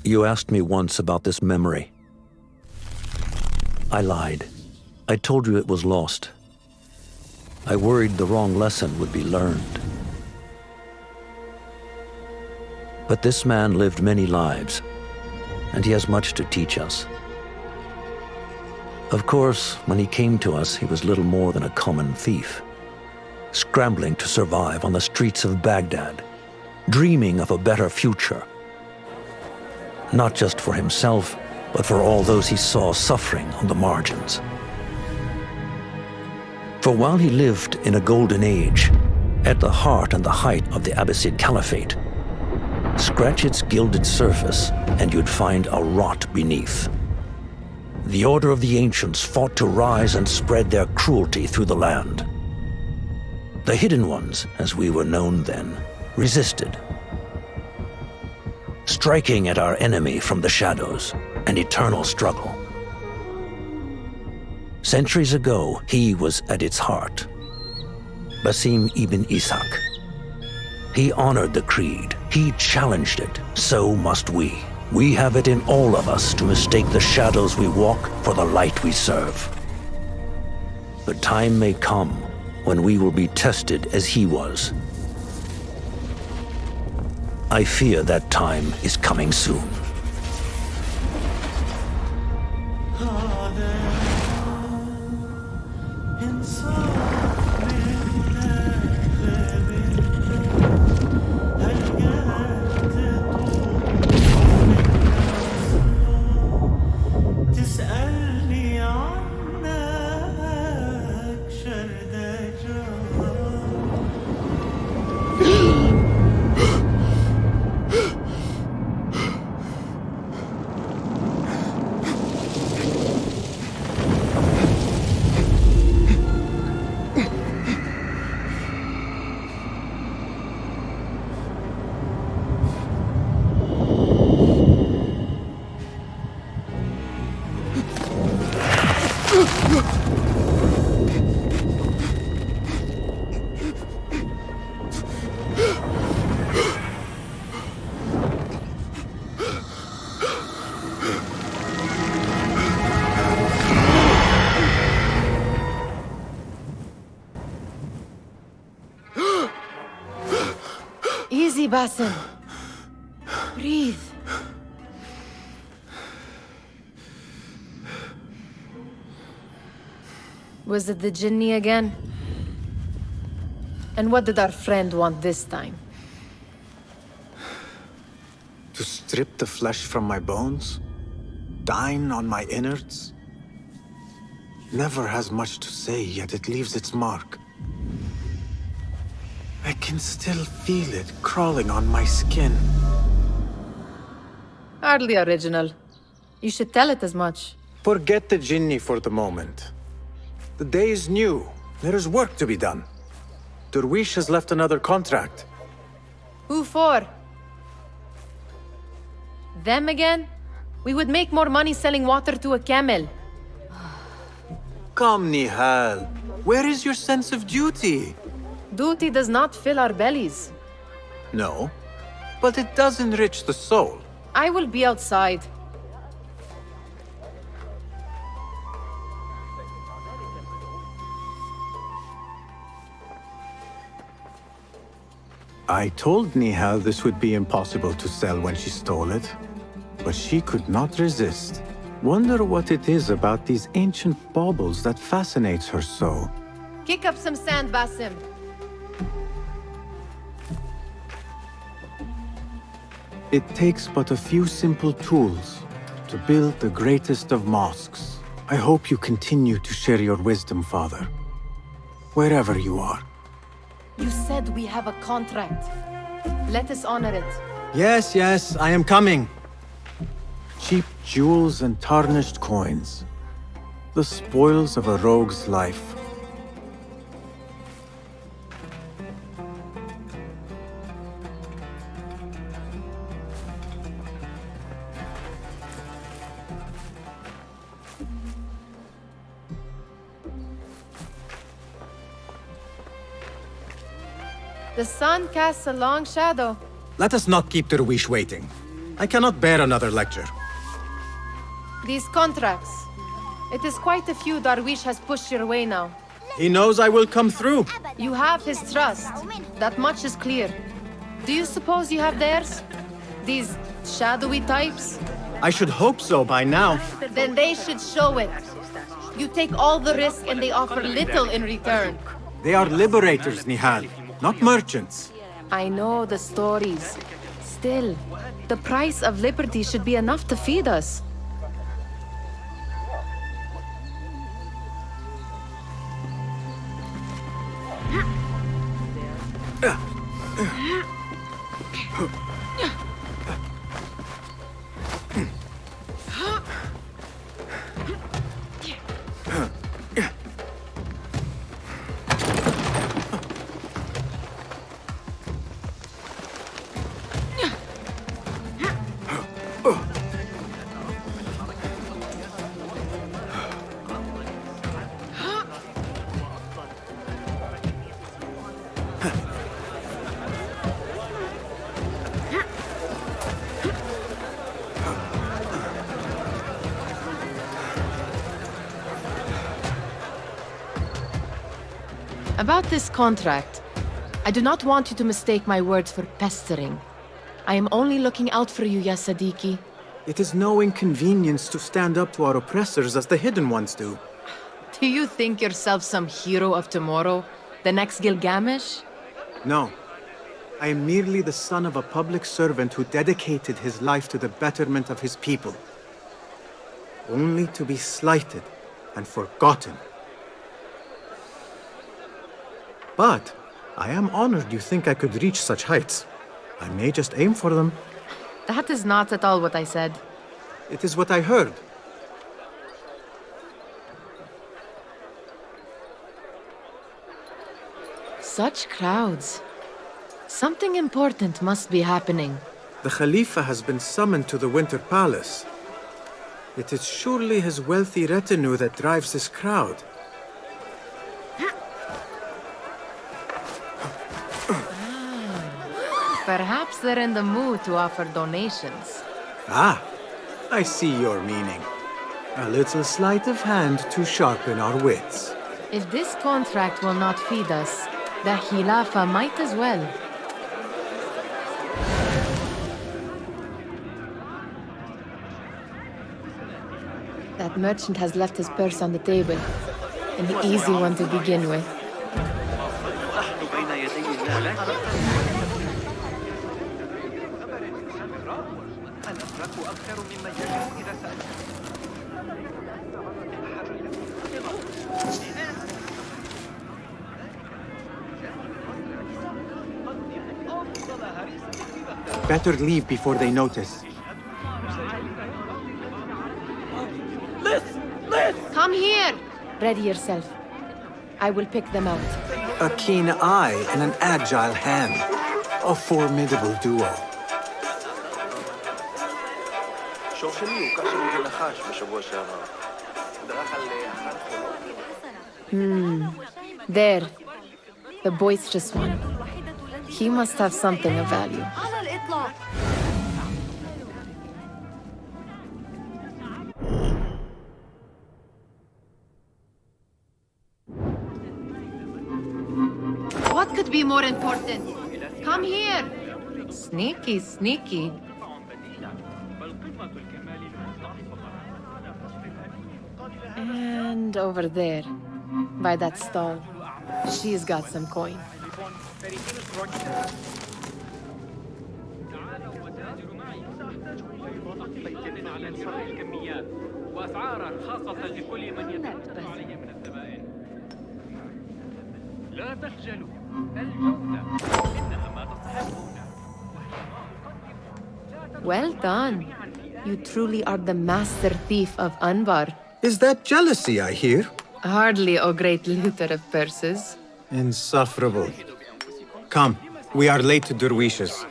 You asked me once about this memory. I lied. I told you it was lost. I worried the wrong lesson would be learned. But this man lived many lives, and he has much to teach us. Of course, when he came to us, he was little more than a common thief, scrambling to survive on the streets of Baghdad, dreaming of a better future. Not just for himself, but for all those he saw suffering on the margins. For while he lived in a golden age, at the heart and the height of the Abbasid Caliphate, scratch its gilded surface and you'd find a rot beneath. The Order of the Ancients fought to rise and spread their cruelty through the land. The Hidden Ones, as we were known then, resisted, striking at our enemy from the shadows, an eternal struggle. Centuries ago, he was at its heart, Basim Ibn Ishaq. He honored the creed, he challenged it, so must we. We have it in all of us to mistake the shadows we walk for the light we serve. The time may come when we will be tested as he was. I fear that time is coming soon. Easy, Basim. Breathe. Was it the Jinni again? And what did our friend want this time? To strip the flesh from my bones? Dine on my innards? Never has much to say, yet it leaves its mark. I can still feel it crawling on my skin. Hardly original. You should tell it as much. Forget the Jinni for the moment. The day is new. There is work to be done. Derwish has left another contract. Who for? Them again? We would make more money selling water to a camel. Come, Nihal. Where is your sense of duty? Duty does not fill our bellies. No, but it does enrich the soul. I will be outside. I told Nihal this would be impossible to sell when she stole it, but she could not resist. Wonder what it is about these ancient baubles that fascinates her so. Kick up some sand, Basim. It takes but a few simple tools to build the greatest of mosques. I hope you continue to share your wisdom, Father, wherever you are. You said we have a contract. Let us honor it. Yes, yes, I am coming. Cheap jewels and tarnished coins. The spoils of a rogue's life. The sun casts a long shadow. Let us not keep Derwish waiting. I cannot bear another lecture. These contracts. It is quite a few Darwish has pushed your way now. He knows I will come through. You have his trust. That much is clear. Do you suppose you have theirs? These shadowy types? I should hope so by now. Then they should show it. You take all the risk and they offer little in return. They are liberators, Nihal, not merchants. I know the stories. Still, the price of liberty should be enough to feed us. About this contract, I do not want you to mistake my words for pestering. I am only looking out for you, ya Sadiki. It is no inconvenience to stand up to our oppressors as the Hidden Ones do. Do you think yourself some hero of tomorrow? The next Gilgamesh? No. I am merely the son of a public servant who dedicated his life to the betterment of his people. Only to be slighted and forgotten. But I am honored you think I could reach such heights. I may just aim for them. That is not at all what I said. It is what I heard. Such crowds. Something important must be happening. The Khalifa has been summoned to the Winter Palace. It is surely his wealthy retinue that drives this crowd. Perhaps they're in the mood to offer donations. Ah, I see your meaning. A little sleight of hand to sharpen our wits. If this contract will not feed us, the Khilafah might as well. That merchant has left his purse on the table. An easy one to begin with. Better leave before they notice. Come here! Ready yourself. I will pick them out. A keen eye and an agile hand. A formidable duo. There. The boisterous one. He must have something of value. What could be more important? Come here! Sneaky, sneaky. And over there, by that stall, she's got some coin. Well done. You truly are the master thief of Anbar. Is that jealousy I hear? Hardly, O great looter of purses. Insufferable. Come, we are late to Derwishes.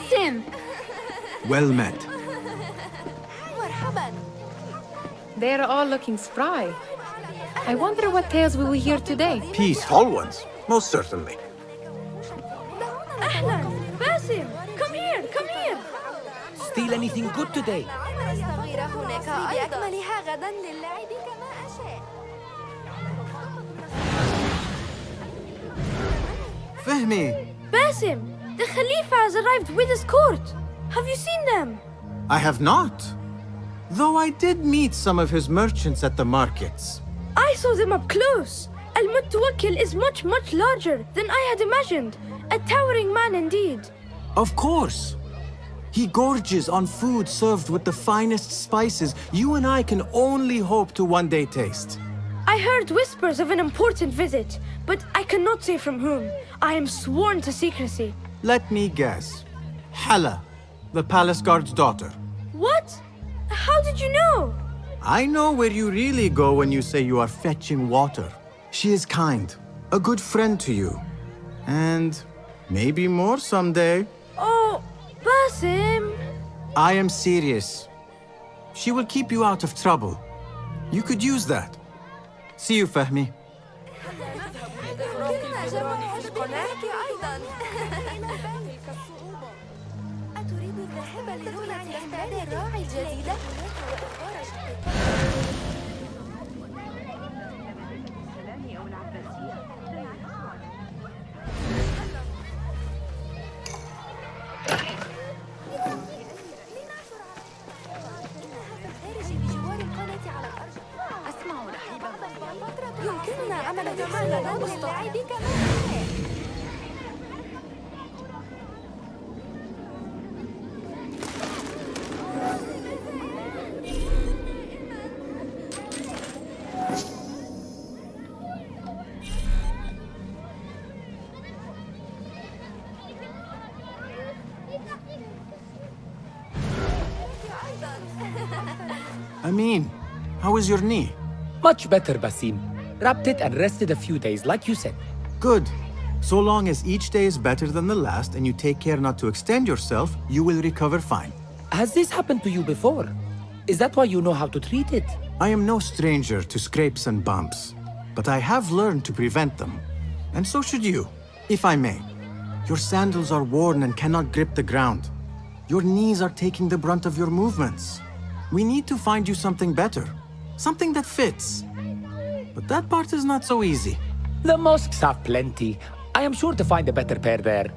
Basim! Well met. They're all looking spry. I wonder what tales we will hear today. Peace, tall ones. Most certainly. Ahlan! Basim! Come here! Come here! Steal anything good today? Fehmi! Basim! The Khalifa has arrived with his court! Have you seen them? I have not. Though I did meet some of his merchants at the markets. I saw them up close. Al-Mutawakkil is much, much larger than I had imagined. A towering man indeed. Of course. He gorges on food served with the finest spices you and I can only hope to one day taste. I heard whispers of an important visit, but I cannot say from whom. I am sworn to secrecy. Let me guess. Hala, the palace guard's daughter. What? How did you know? I know where you really go when you say you are fetching water. She is kind, a good friend to you. And maybe more someday. Oh, Basim. I am serious. She will keep you out of trouble. You could use that. See you, Fahmi. يمكننا عمل تحسين للعيب كما Amin, how is your knee? Much better, Basim. Wrapped it and rested a few days, like you said. Good. So long as each day is better than the last and you take care not to extend yourself, you will recover fine. Has this happened to you before? Is that why you know how to treat it? I am no stranger to scrapes and bumps, but I have learned to prevent them. And so should you, if I may. Your sandals are worn and cannot grip the ground. Your knees are taking the brunt of your movements. We need to find you something better, something that fits. But that part is not so easy. The mosques have plenty. I am sure to find a better pair there.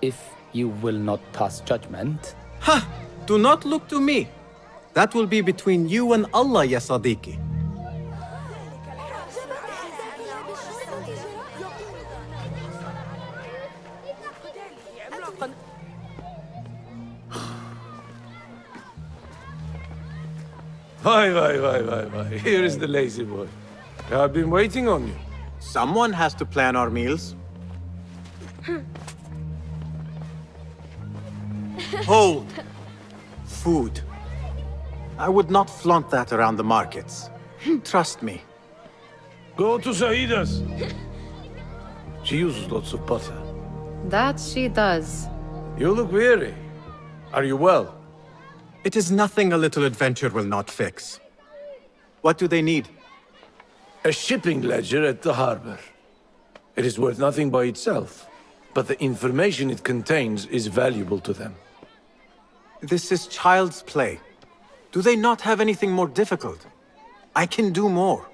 If you will not pass judgment. Ha! Do not look to me. That will be between you and Allah, ya Sadiqi. Why. Here is the lazy boy. I've been waiting on you. Someone has to plan our meals. Hold. Food. I would not flaunt that around the markets. Trust me. Go to Saida's. She uses lots of butter. That she does. You look weary. Are you well? It is nothing a little adventure will not fix. What do they need? A shipping ledger at the harbor. It is worth nothing by itself, but the information it contains is valuable to them. This is child's play. Do they not have anything more difficult? I can do more.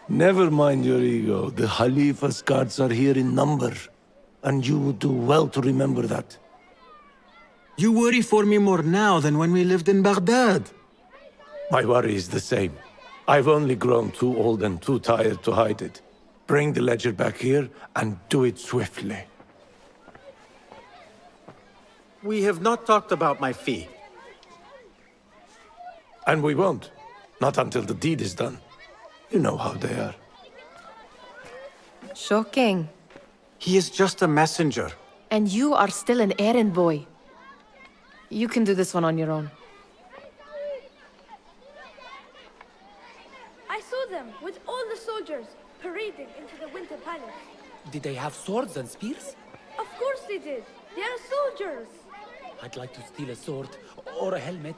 Never mind your ego. The Khalifa's guards are here in number, and you would do well to remember that. You worry for me more now than when we lived in Baghdad. My worry is the same. I've only grown too old and too tired to hide it. Bring the ledger back here and do it swiftly. We have not talked about my fee. And we won't. Not until the deed is done. You know how they are. Shocking. He is just a messenger. And you are still an errand boy. You can do this one on your own. I saw them with all the soldiers parading into the Winter Palace. Did they have swords and spears? Of course they did. They are soldiers. I'd like to steal a sword or a helmet.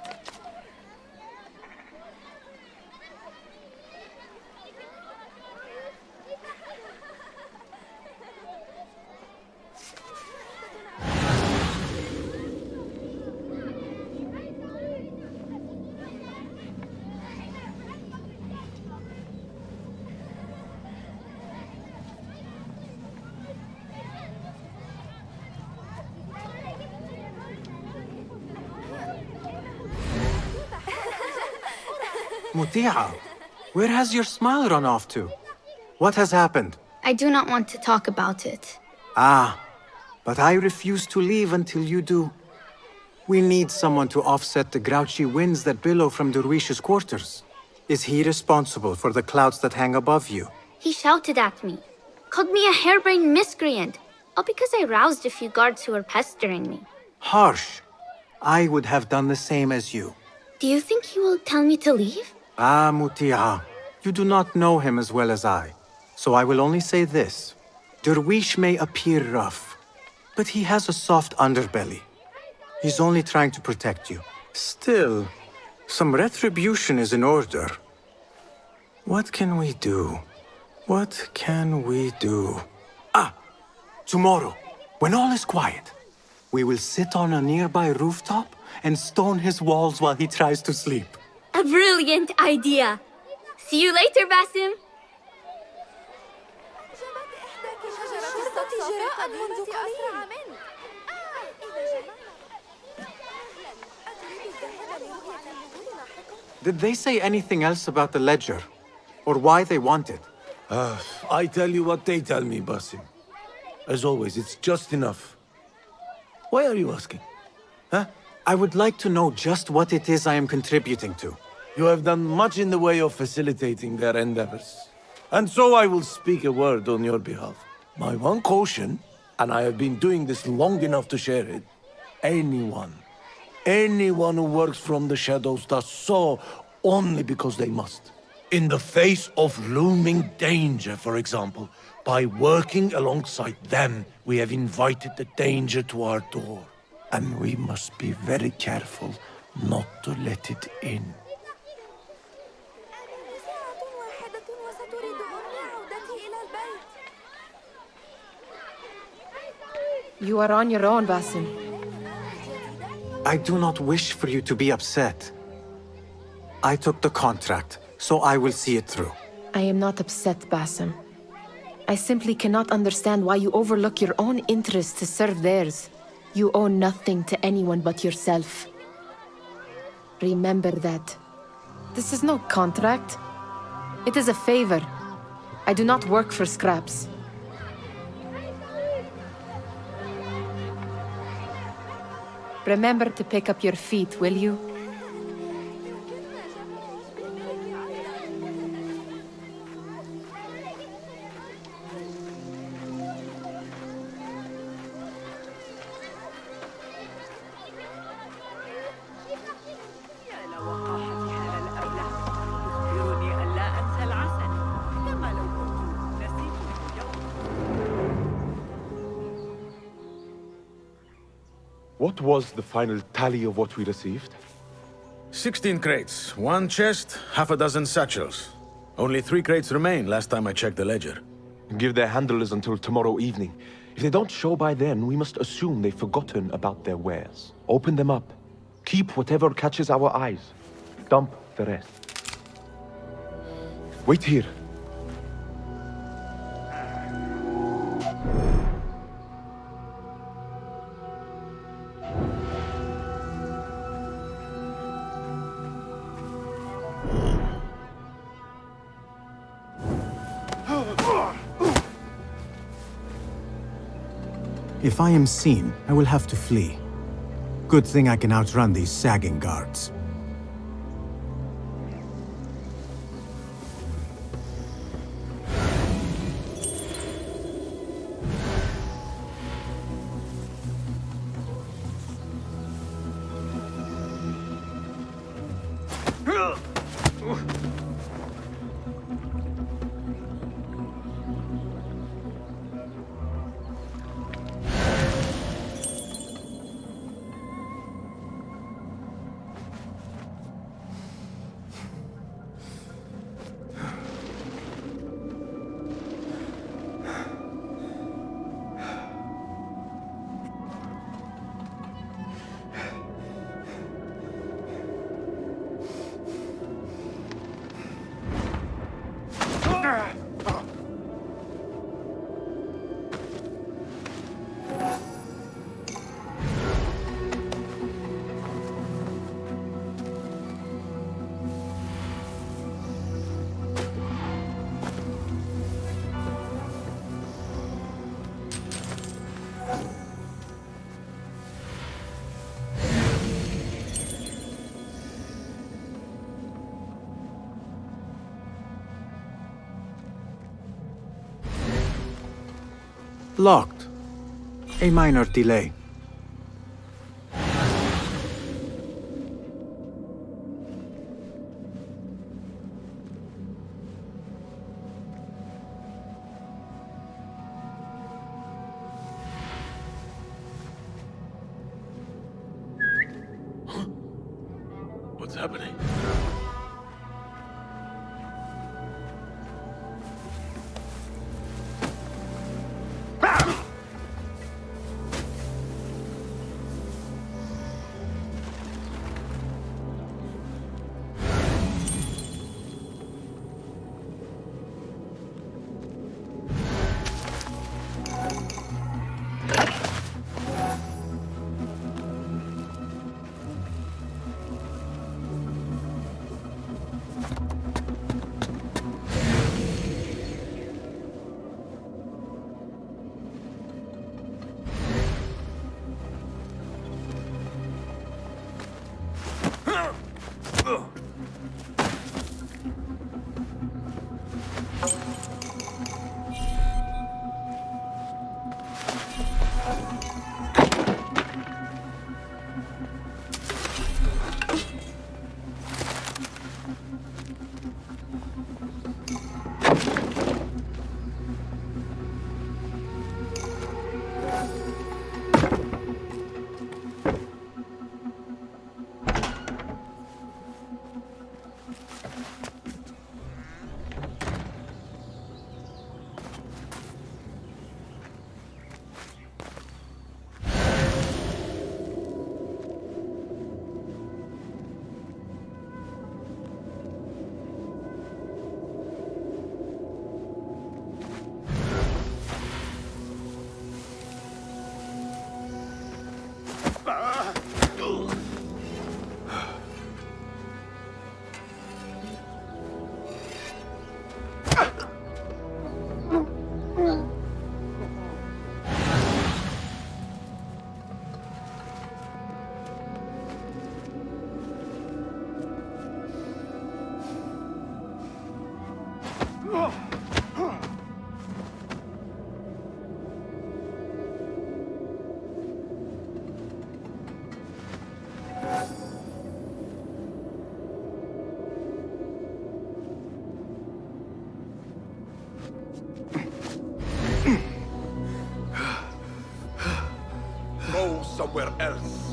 Muti'a, where has your smile run off to? What has happened? I do not want to talk about it. Ah, but I refuse to leave until you do. We need someone to offset the grouchy winds that billow from Derwish's quarters. Is he responsible for the clouds that hang above you? He shouted at me, called me a harebrained miscreant, all because I roused a few guards who were pestering me. Harsh. I would have done the same as you. Do you think he will tell me to leave? Ah, Muti'a, you do not know him as well as I, so I will only say this. Derwish may appear rough, but he has a soft underbelly. He's only trying to protect you. Still, some retribution is in order. What can we do? What can we do? Ah! Tomorrow, when all is quiet, we will sit on a nearby rooftop and stone his walls while he tries to sleep. A brilliant idea! See you later, Basim! Did they say anything else about the ledger? Or why they want it? I tell you what they tell me, Basim. As always, it's just enough. Why are you asking? Huh? I would like to know just what it is I am contributing to. You have done much in the way of facilitating their endeavors. And so I will speak a word on your behalf. My one caution, and I have been doing this long enough to share it, anyone who works from the shadows does so only because they must. In the face of looming danger, for example, by working alongside them, we have invited the danger to our door. And we must be very careful not to let it in. You are on your own, Basim. I do not wish for you to be upset. I took the contract, so I will see it through. I am not upset, Basim. I simply cannot understand why you overlook your own interests to serve theirs. You owe nothing to anyone but yourself. Remember that. This is no contract. It is a favor. I do not work for scraps. Remember to pick up your feet, will you? What was the final tally of what we received? 16 crates, 1 chest, half a dozen satchels. Only 3 crates remain last time I checked the ledger. Give their handlers until tomorrow evening. If they don't show by then, we must assume they've forgotten about their wares. Open them up. Keep whatever catches our eyes. Dump the rest. Wait here. If I am seen, I will have to flee. Good thing I can outrun these sagging guards. Locked. A minor delay. What's happening? Go somewhere else.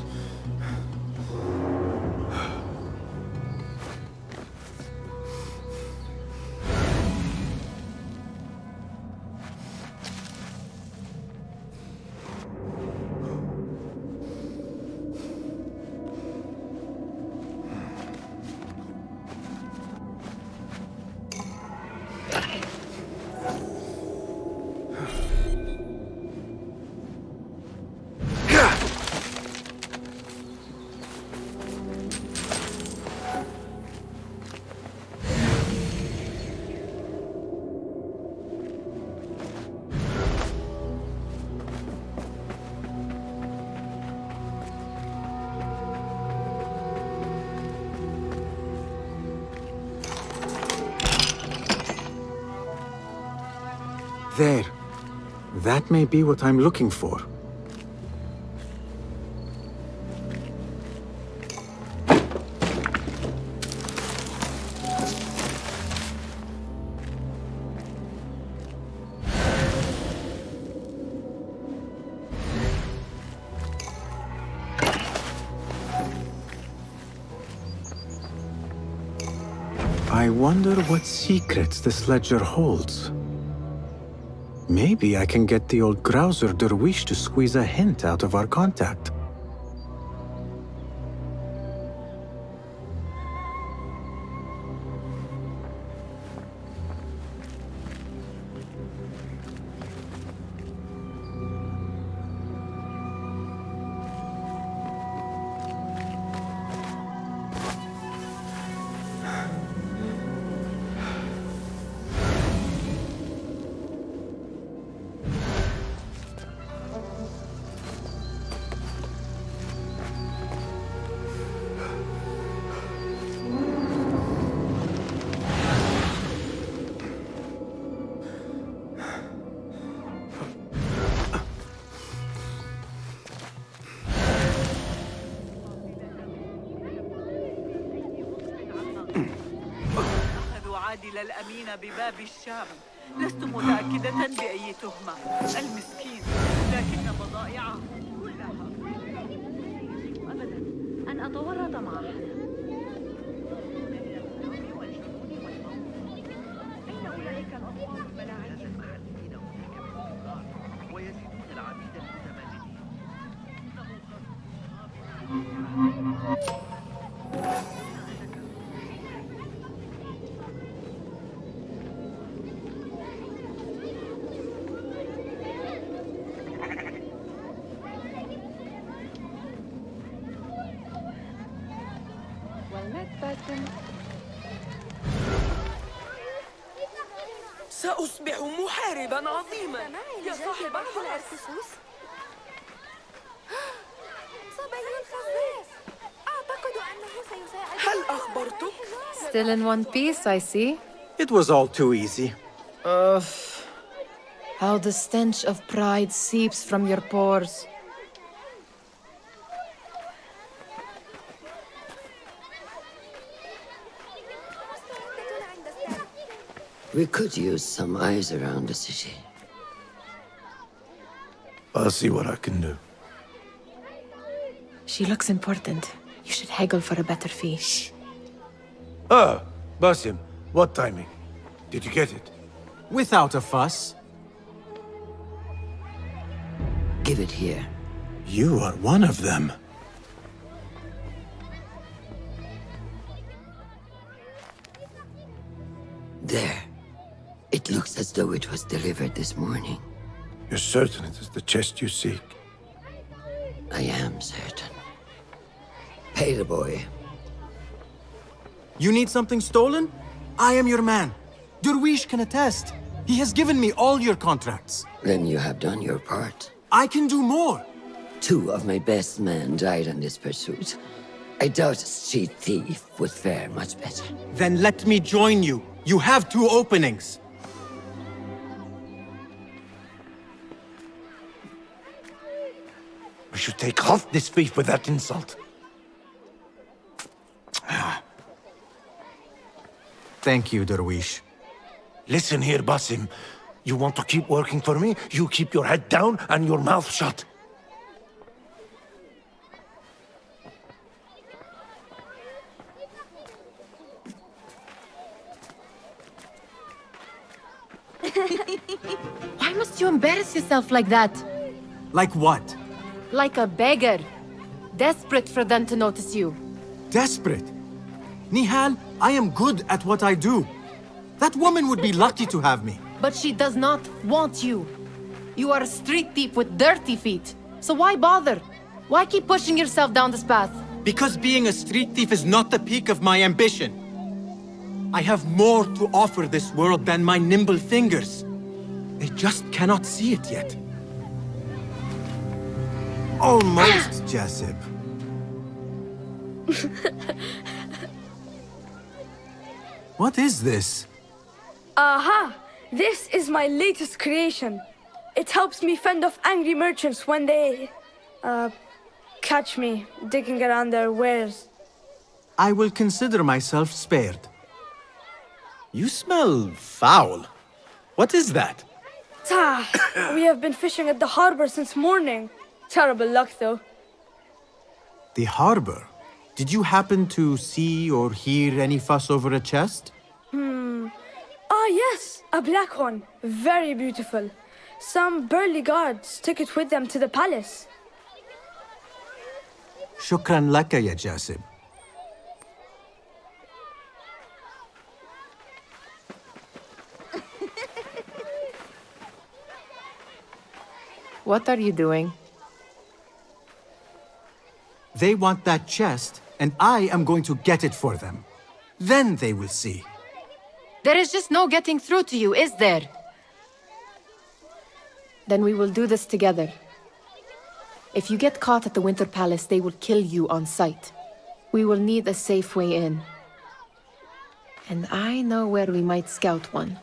There. That may be what I'm looking for. I wonder what secrets this ledger holds. Maybe I can get the old grouser dervish to squeeze a hint out of our contact. العادل الأمين بباب الشام. لست متأكدة بأي تهمة. المسكين، لكن بضائعه كلها. أبدا أن أتورط معه. أين أولئك الأطفال الملاعين؟ ويزيدون العبيد المتمردين. سأصبح محاربا عظيما يا صاحب الحرس. صبي الخبيث، أعتقد أنه سيساعد. هل أخبرتك؟ Still in one piece, I see. It was all too easy. How the stench of pride seeps from your pores. We could use some eyes around the city. I'll see what I can do. She looks important. You should haggle for a better fee. Ah, Basim, what timing? Did you get it? Without a fuss. Give it here. You are one of them. There. It looks as though it was delivered this morning. You're certain it is the chest you seek? I am certain. Pay the boy. You need something stolen? I am your man. Derwish can attest. He has given me all your contracts. Then you have done your part. I can do more. 2 of my best men died in this pursuit. I doubt a street thief would fare much better. Then let me join you. You have 2 openings. We should take half this beef with that insult. Thank you, Derwish. Listen here, Basim. You want to keep working for me? You keep your head down and your mouth shut. Why must you embarrass yourself like that? Like what? Like a beggar. Desperate for them to notice you. Desperate? Nihal, I am good at what I do. That woman would be lucky to have me. But she does not want you. You are a street thief with dirty feet. So why bother? Why keep pushing yourself down this path? Because being a street thief is not the peak of my ambition. I have more to offer this world than my nimble fingers. They just cannot see it yet. Almost, Jasib. What is this? Aha! This is my latest creation. It helps me fend off angry merchants when they, catch me digging around their wares. I will consider myself spared. You smell foul. What is that? We have been fishing at the harbor since morning. Terrible luck, though. The harbor? Did you happen to see or hear any fuss over a chest? Ah, yes, a black one. Very beautiful. Some burly guards took it with them to the palace. Shukran laka, ya Jasib. What are you doing? They want that chest, and I am going to get it for them. Then they will see. There is just no getting through to you, is there? Then we will do this together. If you get caught at the Winter Palace, they will kill you on sight. We will need a safe way in. And I know where we might scout one.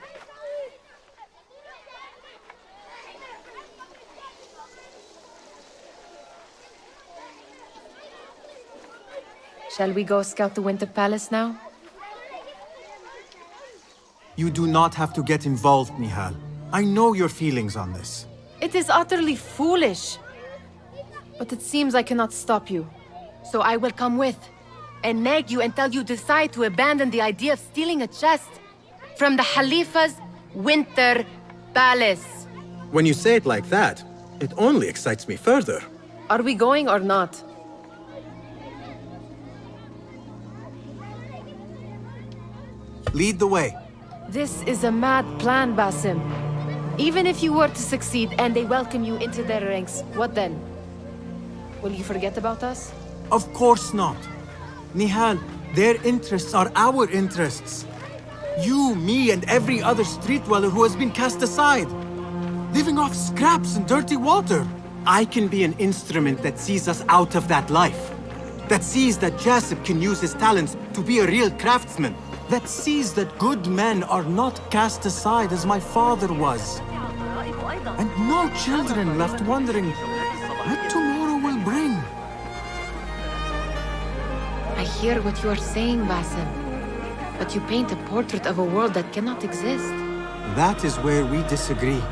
Shall we go scout the Winter Palace now? You do not have to get involved, Nihal. I know your feelings on this. It is utterly foolish. But it seems I cannot stop you. So I will come with, and nag you until you decide to abandon the idea of stealing a chest from the Khalifa's Winter Palace. When you say it like that, it only excites me further. Are we going or not? Lead the way. This is a mad plan, Basim. Even if you were to succeed and they welcome you into their ranks, what then? Will you forget about us? Of course not. Nihal, their interests are our interests. You, me, and every other street dweller who has been cast aside. Living off scraps and dirty water. I can be an instrument that sees us out of that life. That sees that Jasip can use his talents to be a real craftsman. That sees that good men are not cast aside as my father was. And no children left wondering what tomorrow will bring. I hear what you are saying, Basim. But you paint a portrait of a world that cannot exist. That is where we disagree.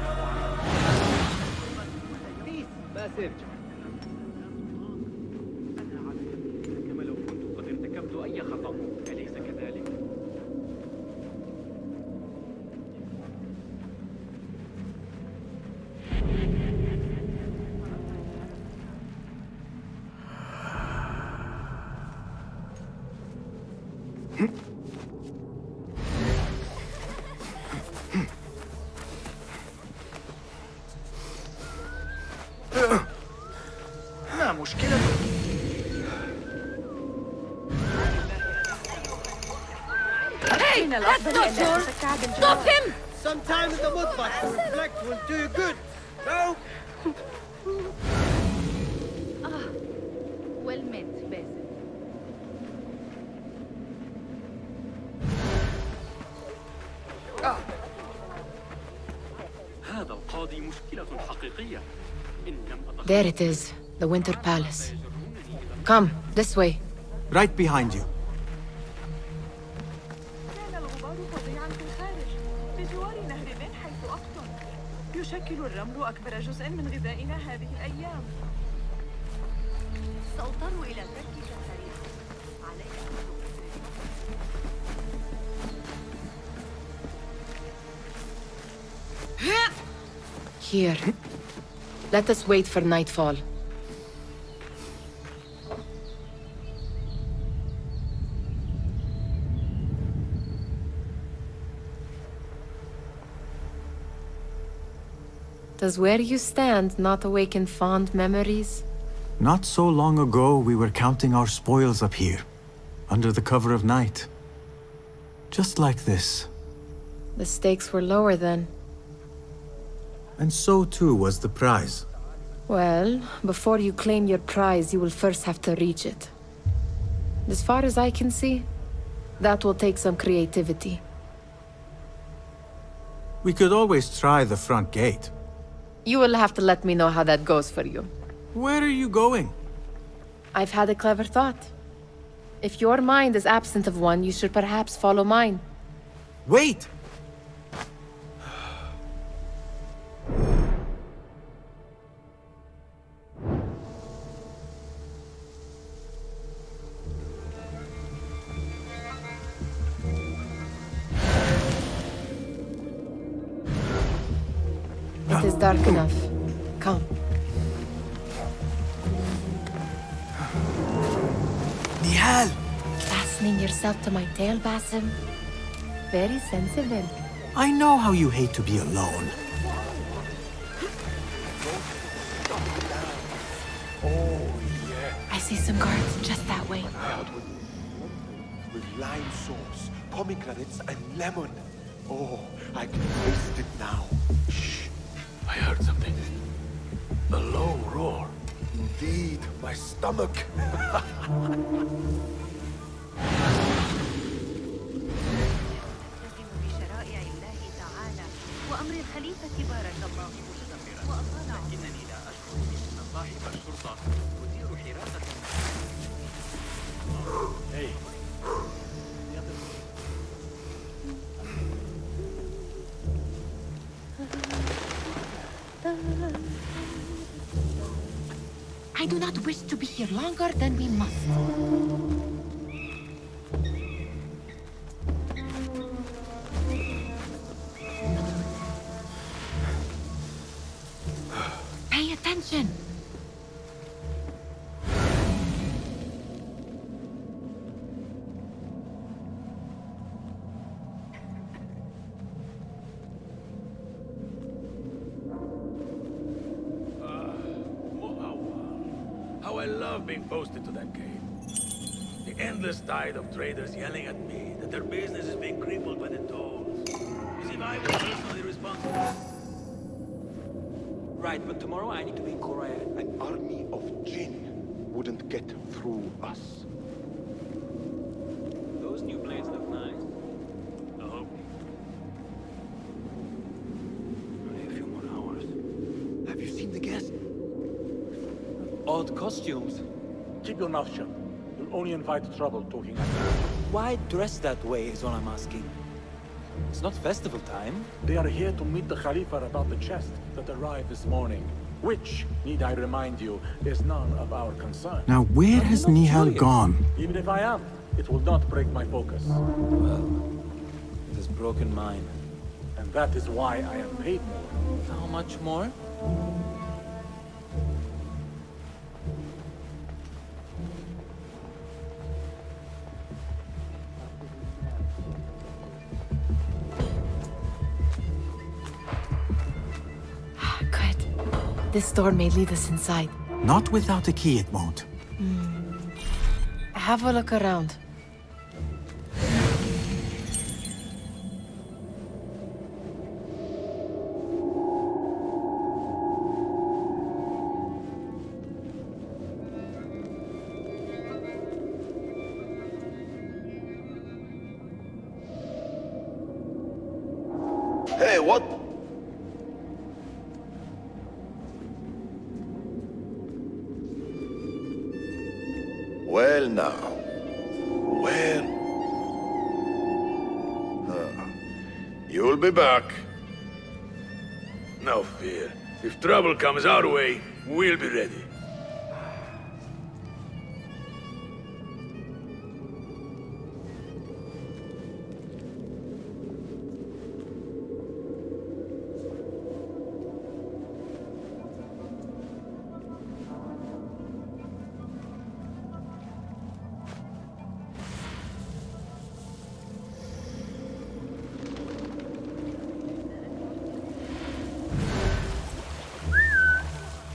Hey, that's not yours. Stop him! Some time in the mudbox to reflect will do you good. No? Well met, Basim. There it is, the Winter Palace. Come, this way. Right behind you. يشكل الرمل أكبر جزء من غذائنا هذه الأيام. سأضطر إلى ترك الطريق. Here. Let us wait for nightfall. Does where you stand not awaken fond memories? Not so long ago, we were counting our spoils up here, under the cover of night. Just like this. The stakes were lower then. And so too was the prize. Well, before you claim your prize, you will first have to reach it. As far as I can see, that will take some creativity. We could always try the front gate. You will have to let me know how that goes for you. Where are you going? I've had a clever thought. If your mind is absent of one, you should perhaps follow mine. Wait! It is dark enough. Come. Nihal! Fastening yourself to my tail, Basim? Very sensible. I know how you hate to be alone. I see some guards just that way. With lime sauce, pomegranates, and lemon. Oh, I can taste it now. Shh. I heard something. A low roar. Indeed, my stomach. وأمر الخليفة بارك الله مستمرا وأطال لكنني لا أشعر بأن صاحب الشرطة يدير حراسة. do not wish to be here longer than we must. Pay attention. How I love being posted to that cave. The endless tide of traders yelling at me that their business is being crippled by the tolls. As if I was personally responsible. Right, but tomorrow I need to be in Korea. An army of jinn wouldn't get through us. Those new blades look nice. I hope. Only a few more hours. Have you seen the guests? Odd costumes. Keep your mouth shut. You'll only invite trouble talking at me. Why dress that way is all I'm asking. It's not festival time. They are here to meet the Khalifa about the chest that arrived this morning. Which, need I remind you, is none of our concern. Now where has Nihal gone? Even if I am, it will not break my focus. Well, it has broken mine. And that is why I am paid more. How much more? Good. This door may lead us inside. Not without a key, it won't. Have a look around. Hey, what? Well now. Well. You'll be back. No fear. If trouble comes our way, we'll be ready.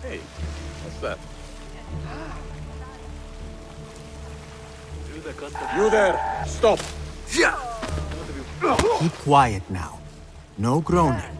Hey, what's that? You there! Stop! Keep quiet now. No groaning.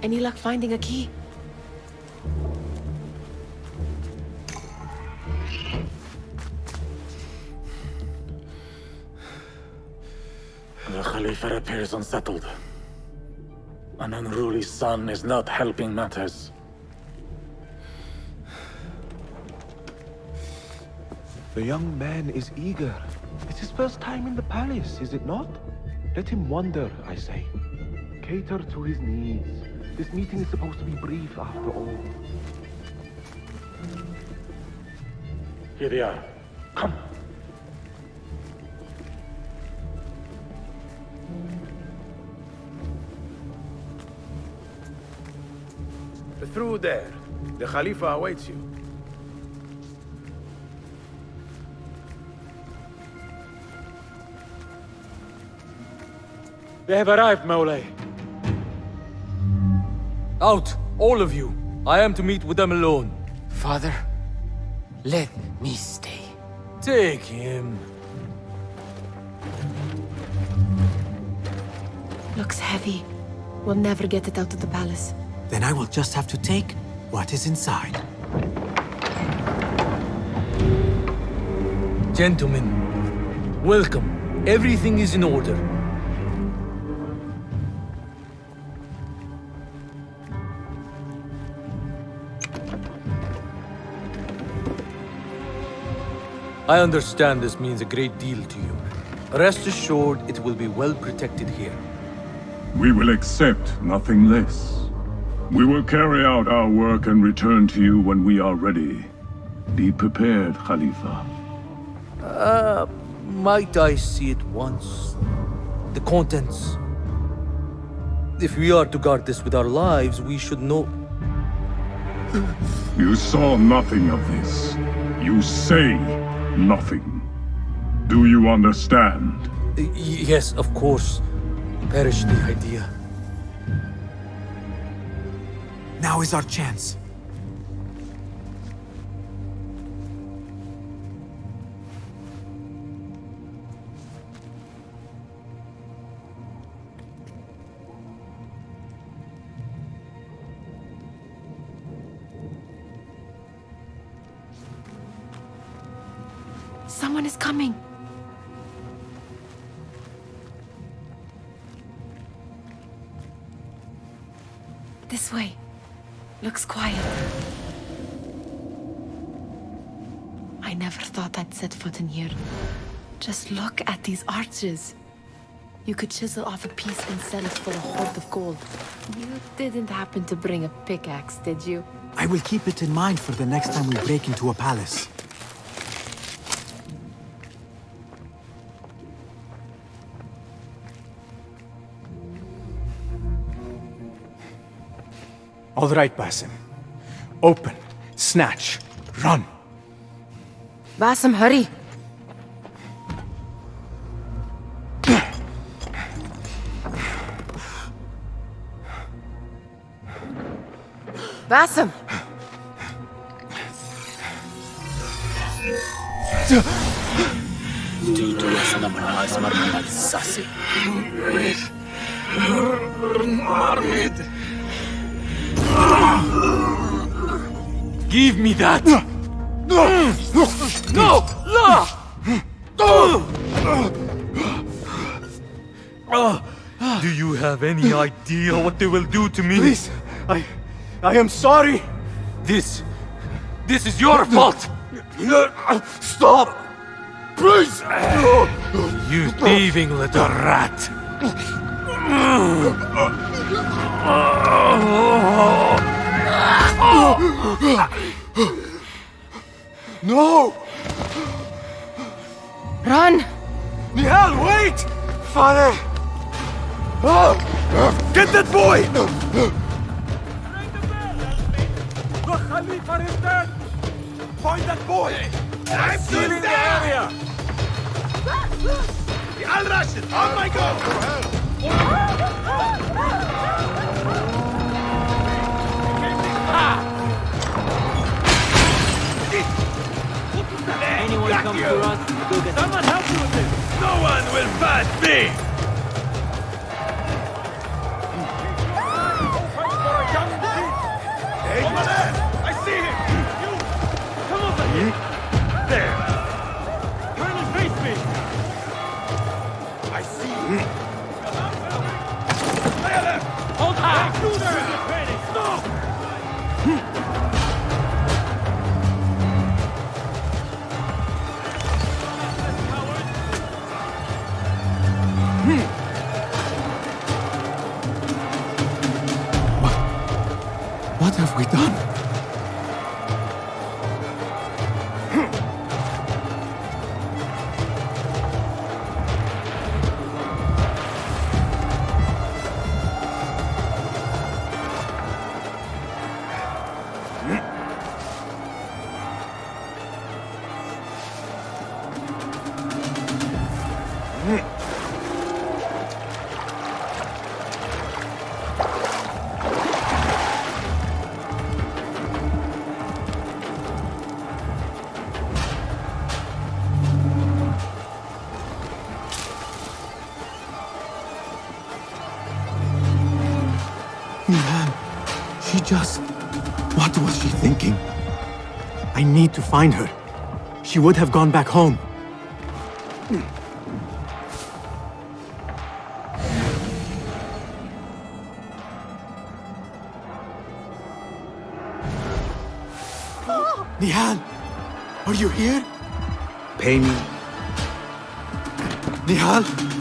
Any luck finding a key? The Khalifa appears unsettled. An unruly son is not helping matters. The young man is eager. It's his first time in the palace, is it not? Let him wander, I say. Cater to his needs. This meeting is supposed to be brief, after all. Here they are. Come. through there. The Khalifa awaits you. They have arrived, Mawlay. Out, all of you. I am to meet with them alone. Father, let me stay. Take him. Looks heavy. We'll never get it out of the palace. Then I will just have to take what is inside. Gentlemen, welcome. Everything is in order. I understand this means a great deal to you. Rest assured, it will be well protected here. We will accept nothing less. We will carry out our work and return to you when we are ready. Be prepared, Khalifa. Might I see it once? The contents. If we are to guard this with our lives, we should know... You saw nothing of this. You say nothing. Do you understand? Yes, of course. Perish the idea. Now is our chance. Someone is coming. This way. Looks quiet. I never thought I'd set foot in here. Just look at these arches. You could chisel off a piece and sell it for a hoard of gold. You didn't happen to bring a pickaxe, did you? I will keep it in mind for the next time we break into a palace. All right, Basim. Open, snatch, run. Basim, hurry. Basim! Give me that! No! Do you have any idea what they will do to me? Please, I am sorry. This is your fault! Stop! Please! You thieving little rat! No! Run! Nihal, wait! Father! Get that boy! The Khalifa is dead! Find that boy! I'm still in the area! Al-Rashid, on my go! Anyone come to us? Go get Someone help me with this! No one will pass me! Hey, man! I see him! You! Come over here! There! Turn and face me! I see him! Hold on! Through there! No! What have we done? Nihan, she just... What was she thinking? I need to find her. She would have gone back home. Nihan, are you here? Pay me. Nihan?